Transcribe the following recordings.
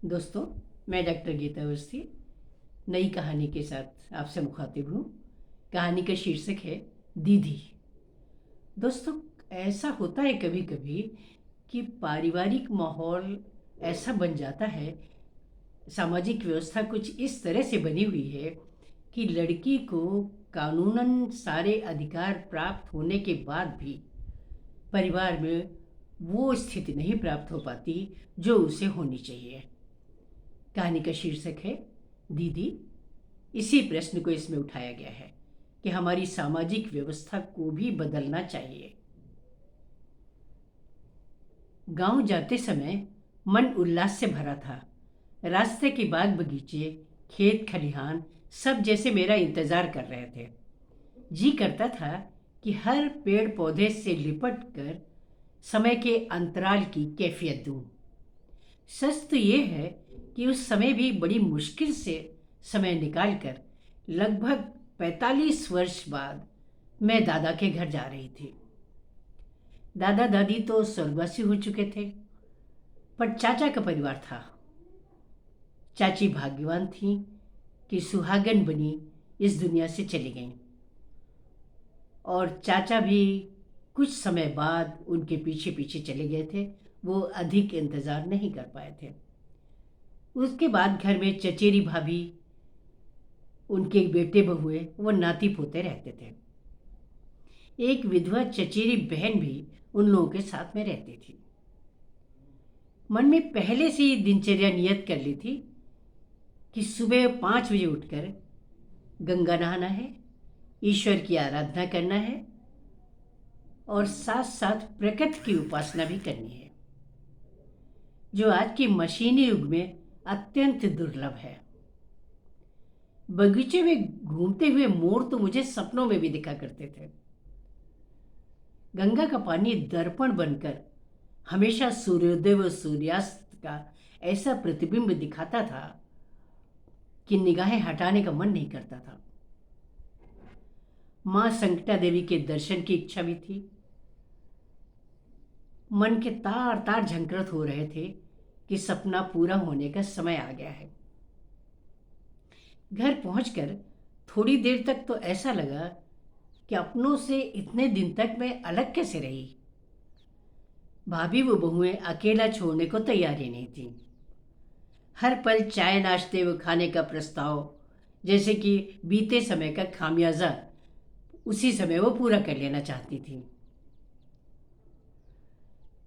दोस्तों, मैं डॉक्टर गीता अवस्थी नई कहानी के साथ आपसे मुखातिब हूँ। कहानी का शीर्षक है दीदी। दोस्तों, ऐसा होता है कभी कभी कि पारिवारिक माहौल ऐसा बन जाता है, सामाजिक व्यवस्था कुछ इस तरह से बनी हुई है कि लड़की को कानूनन सारे अधिकार प्राप्त होने के बाद भी परिवार में वो स्थिति नहीं प्राप्त हो पाती जो उसे होनी चाहिए। कहानी का शीर्षक है दीदी। इसी प्रश्न को इसमें उठाया गया है कि हमारी सामाजिक व्यवस्था को भी बदलना चाहिए। गांव जाते समय मन उल्लास से भरा था। रास्ते के बाग बगीचे, खेत खलिहान सब जैसे मेरा इंतजार कर रहे थे। जी करता था कि हर पेड़ पौधे से लिपट कर समय के अंतराल की कैफियत दूं। सच तो ये है कि उस समय भी बड़ी मुश्किल से समय निकालकर लगभग 45 वर्ष बाद मैं दादा के घर जा रही थी। दादा दादी तो स्वर्गवासी हो चुके थे, पर चाचा का परिवार था। चाची भाग्यवान थी कि सुहागन बनी इस दुनिया से चली गईं, और चाचा भी कुछ समय बाद उनके पीछे पीछे चले गए थे। वो अधिक इंतज़ार नहीं कर पाए थे। उसके बाद घर में चचेरी भाभी, उनके बेटे बहुए, वो नाती पोते रहते थे। एक विधवा चचेरी बहन भी उन लोगों के साथ में रहती थी। मन में पहले से ही दिनचर्या नियत कर ली थी कि सुबह 5 बजे उठकर गंगा नहाना है, ईश्वर की आराधना करना है और साथ साथ प्रकृति की उपासना भी करनी है, जो आज के मशीनी युग में अत्यंत दुर्लभ है। बगीचे में घूमते हुए मोर तो मुझे सपनों में भी दिखा करते थे। गंगा का पानी दर्पण बनकर हमेशा सूर्योदय व सूर्यास्त का ऐसा प्रतिबिंब दिखाता था कि निगाहें हटाने का मन नहीं करता था। मां संकटा देवी के दर्शन की इच्छा भी थी। मन के तार तार झंकृत हो रहे थे कि सपना पूरा होने का समय आ गया है। घर पहुंचकर थोड़ी देर तक तो ऐसा लगा कि अपनों से इतने दिन तक मैं अलग कैसे रही। भाभी वो बहुएं अकेला छोड़ने को तैयार ही नहीं थी। हर पल चाय नाश्ते व खाने का प्रस्ताव, जैसे कि बीते समय का खामियाजा उसी समय वो पूरा कर लेना चाहती थी।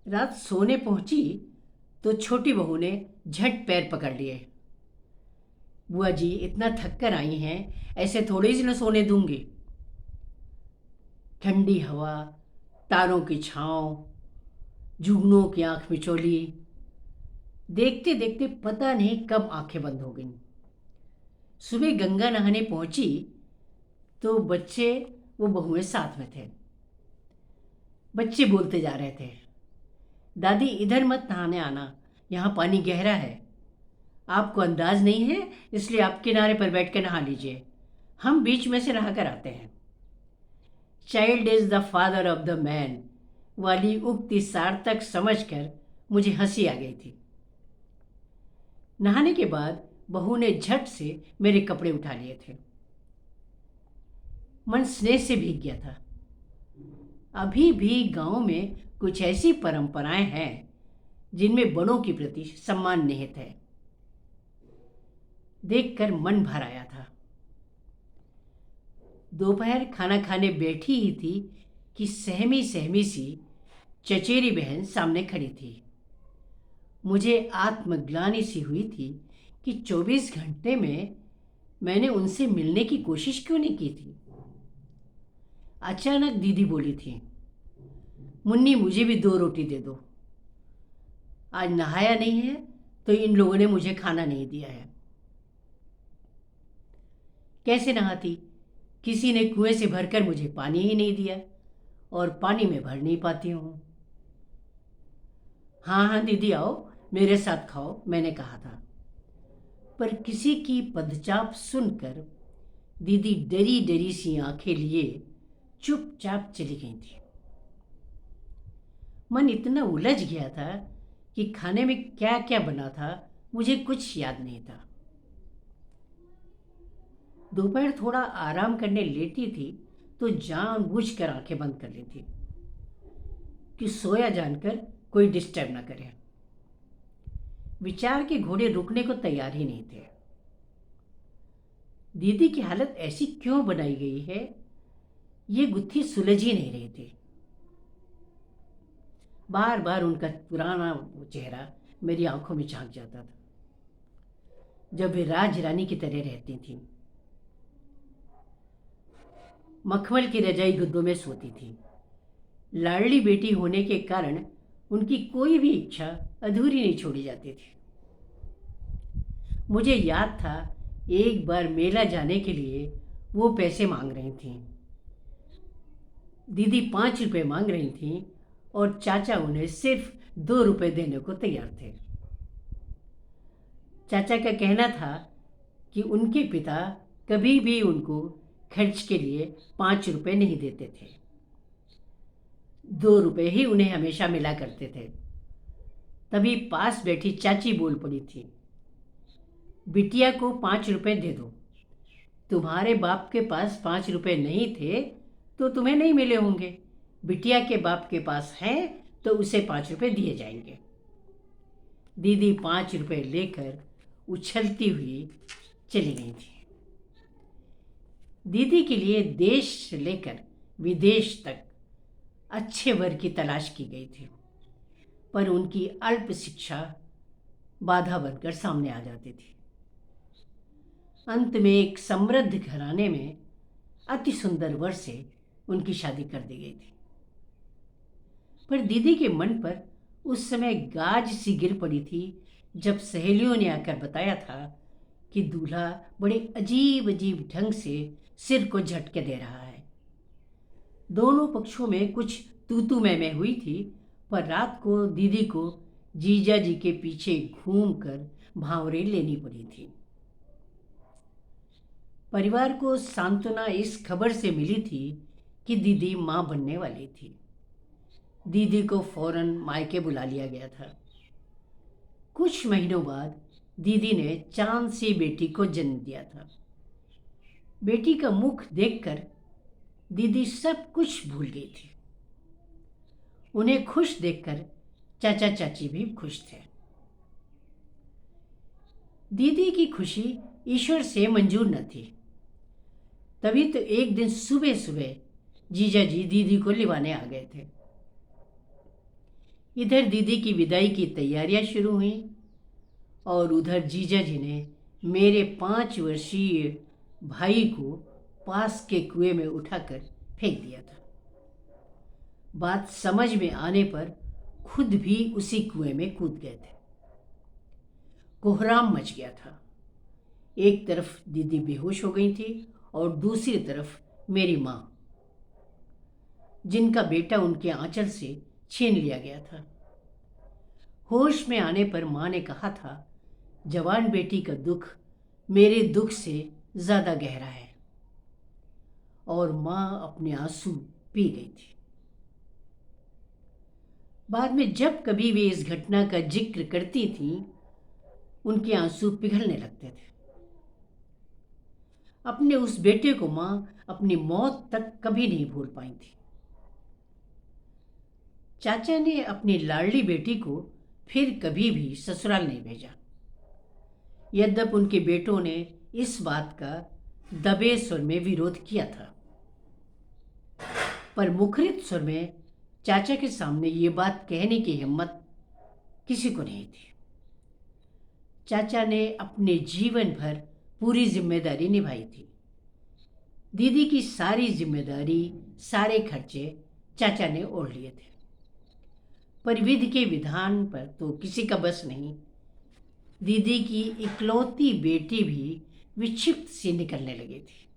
रात सोने पहुंची तो छोटी बहू ने झट पैर पकड़ लिए। बुआ जी इतना थक कर आई हैं, ऐसे थोड़े ही न सोने दूंगी। ठंडी हवा, तारों की छांव, जुगनू की आंख मिचोली, देखते देखते पता नहीं कब आंखें बंद हो गईं। सुबह गंगा नहाने पहुंची तो बच्चे वो बहुएं साथ में थे। बच्चे बोलते जा रहे थे, दादी इधर मत नहाने आना, यहाँ पानी गहरा है। आपको अंदाज नहीं है, इसलिए आप किनारे पर बैठकर नहा लीजिए, हम बीच में से नहा कर आते हैं। Child is the father of the man वाली उक्ति सार्थक समझकर मुझे हंसी आ गई थी। नहाने के बाद बहू ने झट से मेरे कपड़े उठा लिए थे। मन स्नेह से भीग गया था। अभी भी गांव में कुछ ऐसी परंपराएं हैं जिनमें बड़ों के प्रति सम्मान निहित है। देखकर मन भर आया था। दोपहर खाना खाने बैठी ही थी कि सहमी सहमी सी चचेरी बहन सामने खड़ी थी। मुझे आत्मग्लानि सी हुई थी कि 24 घंटे में मैंने उनसे मिलने की कोशिश क्यों नहीं की थी। अचानक दीदी बोली थी, मुन्नी मुझे भी 2 रोटी दे दो, आज नहाया नहीं है तो इन लोगों ने मुझे खाना नहीं दिया है। कैसे नहाती, किसी ने कुएं से भरकर मुझे पानी ही नहीं दिया और पानी में भर नहीं पाती हूँ। हाँ हाँ दीदी आओ, मेरे साथ खाओ, मैंने कहा था। पर किसी की पदचाप सुनकर दीदी डरी डरी सी आंखें लिए चुपचाप चली गई थी। मन इतना उलझ गया था कि खाने में क्या क्या बना था मुझे कुछ याद नहीं था। दोपहर थोड़ा आराम करने लेटी थी तो जानबूझकर आंखें बंद कर ली थी कि सोया जानकर कोई डिस्टर्ब ना करे। विचार के घोड़े रुकने को तैयार ही नहीं थे। दीदी की हालत ऐसी क्यों बनाई गई है, ये गुत्थी सुलझ ही नहीं रही थी। बार बार उनका पुराना चेहरा मेरी आंखों में झांक जाता था, जब वे राज रानी की तरह रहती थीं। मखमल की रजाई गद्दों में सोती थी। लाडली बेटी होने के कारण उनकी कोई भी इच्छा अधूरी नहीं छोड़ी जाती थी। मुझे याद था एक बार मेला जाने के लिए वो पैसे मांग रही थीं। दीदी 5 रुपए मांग रही थीं और चाचा उन्हें सिर्फ 2 रुपए देने को तैयार थे। चाचा का कहना था कि उनके पिता कभी भी उनको खर्च के लिए 5 रुपए नहीं देते थे। 2 रुपए ही उन्हें हमेशा मिला करते थे। तभी पास बैठी चाची बोल पड़ी थी, बिटिया को 5 रुपए दे दो। तुम्हारे बाप के पास 5 रुपए नहीं थे तो तुम्हें नहीं मिले होंगे। बिटिया के बाप के पास हैं तो उसे 5 रुपए दिए जाएंगे। दीदी 5 रुपए लेकर उछलती हुई चली गई थी। दीदी के लिए देश से लेकर विदेश तक अच्छे वर की तलाश की गई थी, पर उनकी अल्प शिक्षा बाधा बनकर सामने आ जाती थी। अंत में एक समृद्ध घराने में अति सुंदर वर से उनकी शादी कर दी गई थी। पर दीदी के मन पर उस समय गाज सी गिर पड़ी थी जब सहेलियों ने आकर बताया था कि दूल्हा बड़े अजीब अजीब ढंग से सिर को झटके दे रहा है। दोनों पक्षों में कुछ तू मैं हुई थी, पर रात को दीदी को जीजा जी के पीछे घूमकर भांवरे लेनी पड़ी थी। परिवार को सांत्वना इस खबर से मिली थी कि दीदी मां बनने वाली थी। दीदी को फौरन मायके बुला लिया गया था। कुछ महीनों बाद दीदी ने चांद सी बेटी को जन्म दिया था। बेटी का मुख देखकर दीदी सब कुछ भूल गई थी। उन्हें खुश देखकर चाचा चाची भी खुश थे। दीदी की खुशी ईश्वर से मंजूर न थी। तभी तो एक दिन सुबह सुबह जीजा जी दीदी को लिवाने आ गए थे। इधर दीदी की विदाई की तैयारियां शुरू हुई और उधर जीजा जी ने मेरे 5 वर्षीय भाई को पास के कुएं में उठाकर फेंक दिया था। बात समझ में आने पर खुद भी उसी कुएं में कूद गए थे। कोहराम मच गया था। एक तरफ दीदी बेहोश हो गई थी और दूसरी तरफ मेरी मां, जिनका बेटा उनके आंचल से छीन लिया गया था। होश में आने पर मां ने कहा था, जवान बेटी का दुख मेरे दुख से ज्यादा गहरा है, और मां अपने आंसू पी गई थी। बाद में जब कभी वे इस घटना का जिक्र करती थीं, उनके आंसू पिघलने लगते थे। अपने उस बेटे को मां अपनी मौत तक कभी नहीं भूल पाई थी। चाचा ने अपनी लाडली बेटी को फिर कभी भी ससुराल नहीं भेजा। यद्यपि उनके बेटों ने इस बात का दबे स्वर में विरोध किया था, पर मुखरित स्वर में चाचा के सामने ये बात कहने की हिम्मत किसी को नहीं थी। चाचा ने अपने जीवन भर पूरी जिम्मेदारी निभाई थी। दीदी की सारी जिम्मेदारी, सारे खर्चे चाचा ने ओढ़ लिए थे। पर विधि के विधान पर तो किसी का बस नहीं। दीदी की इकलौती बेटी भी विक्षिप्त सी निकलने लगी थी।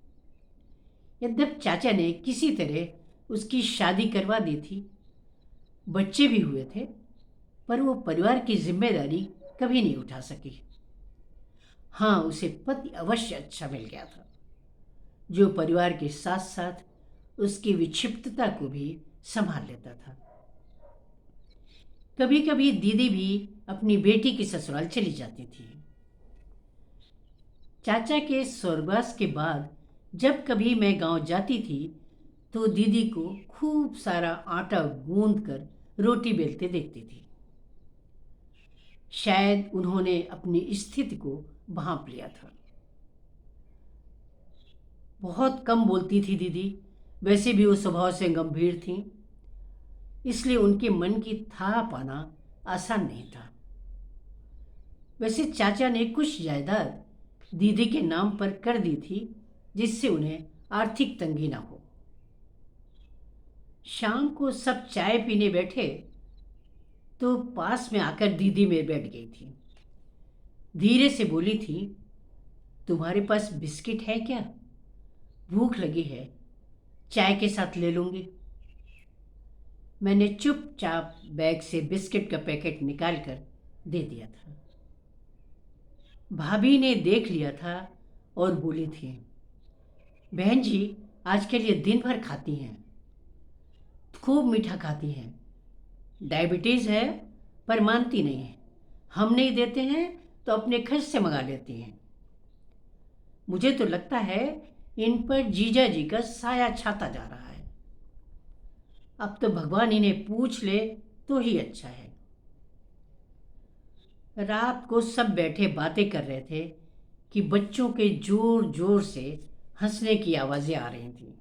यद्यपि चाचा ने किसी तरह उसकी शादी करवा दी थी, बच्चे भी हुए थे, पर वो परिवार की जिम्मेदारी कभी नहीं उठा सकी। हाँ, उसे पति अवश्य अच्छा मिल गया था, जो परिवार के साथ साथ उसकी विक्षिप्तता को भी संभाल लेता था। कभी कभी दीदी भी अपनी बेटी की ससुराल चली जाती थी। चाचा के स्वर्गवास के बाद जब कभी मैं गांव जाती थी तो दीदी को खूब सारा आटा गूंद कर रोटी बेलते देखती थी। शायद उन्होंने अपनी स्थिति को भांप लिया था। बहुत कम बोलती थी दीदी, वैसे भी वो स्वभाव से गंभीर थीं, इसलिए उनके मन की था पाना आसान नहीं था। वैसे चाचा ने कुछ जायदाद दीदी के नाम पर कर दी थी जिससे उन्हें आर्थिक तंगी ना हो। शाम को सब चाय पीने बैठे तो पास में आकर दीदी में बैठ गई थी। धीरे से बोली थी, तुम्हारे पास बिस्किट है क्या? भूख लगी है, चाय के साथ ले लूंगी। मैंने चुपचाप बैग से बिस्किट का पैकेट निकाल कर दे दिया था। भाभी ने देख लिया था और बोली थी, बहन जी आजकल ये दिन भर खाती हैं, खूब मीठा खाती हैं, डायबिटीज़ है पर मानती नहीं है। हम नहीं देते हैं तो अपने खर्च से मंगा लेती हैं। मुझे तो लगता है इन पर जीजा जी का साया छाता जा रहा है। अब तो भगवान इन्हें पूछ ले तो ही अच्छा है। रात को सब बैठे बातें कर रहे थे कि बच्चों के जोर जोर से हंसने की आवाज़ें आ रही थी।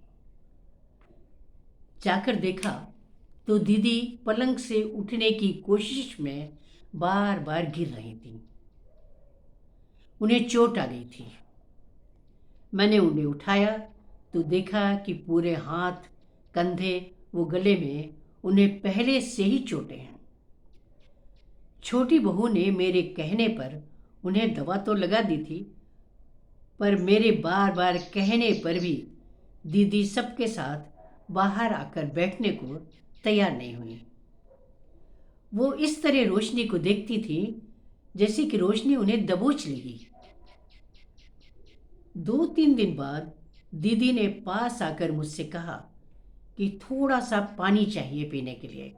जाकर देखा तो दीदी पलंग से उठने की कोशिश में बार बार गिर रही थी। उन्हें चोट आ गई थी। मैंने उन्हें उठाया तो देखा कि पूरे हाथ, कंधे व गले में उन्हें पहले से ही चोटें हैं। छोटी बहू ने मेरे कहने पर उन्हें दवा तो लगा दी थी, पर मेरे बार बार कहने पर भी दीदी सबके साथ बाहर आकर बैठने को तैयार नहीं हुई। वो इस तरह रोशनी को देखती थी जैसे कि रोशनी उन्हें दबोच लेगी। 2-3 दिन बाद दीदी ने पास आकर मुझसे कहा कि थोड़ा सा पानी चाहिए पीने के लिए।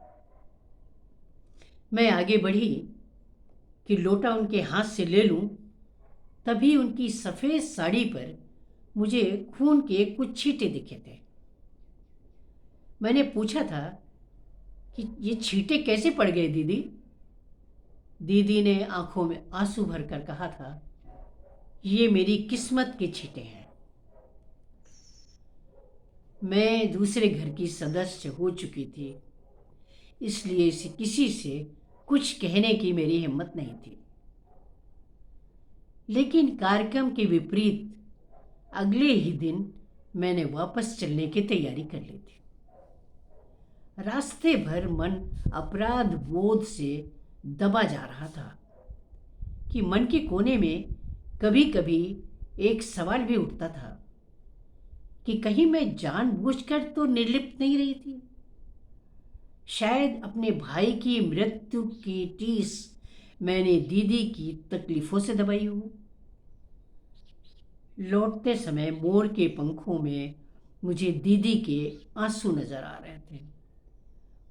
मैं आगे बढ़ी कि लोटा उनके हाथ से ले लूं, तभी उनकी सफ़ेद साड़ी पर मुझे खून के कुछ छींटे दिखे थे। मैंने पूछा था कि ये छींटे कैसे पड़ गए दीदी? दीदी ने आंखों में आंसू भरकर कहा था, ये मेरी किस्मत के छींटे हैं। मैं दूसरे घर की सदस्य हो चुकी थी, इसलिए किसी से कुछ कहने की मेरी हिम्मत नहीं थी। लेकिन कार्यक्रम के विपरीत अगले ही दिन मैंने वापस चलने की तैयारी कर ली थी। रास्ते भर मन अपराध बोध से दबा जा रहा था कि मन के कोने में कभी कभी एक सवाल भी उठता था कि कहीं मैं जानबूझकर तो निर्लिप्त नहीं रही थी। शायद अपने भाई की मृत्यु की टीस मैंने दीदी की तकलीफों से दबाई हो। लौटते समय मोर के पंखों में मुझे दीदी के आंसू नजर आ रहे थे।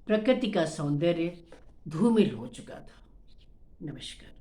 प्रकृति का सौंदर्य धूमिल हो चुका था। नमस्कार।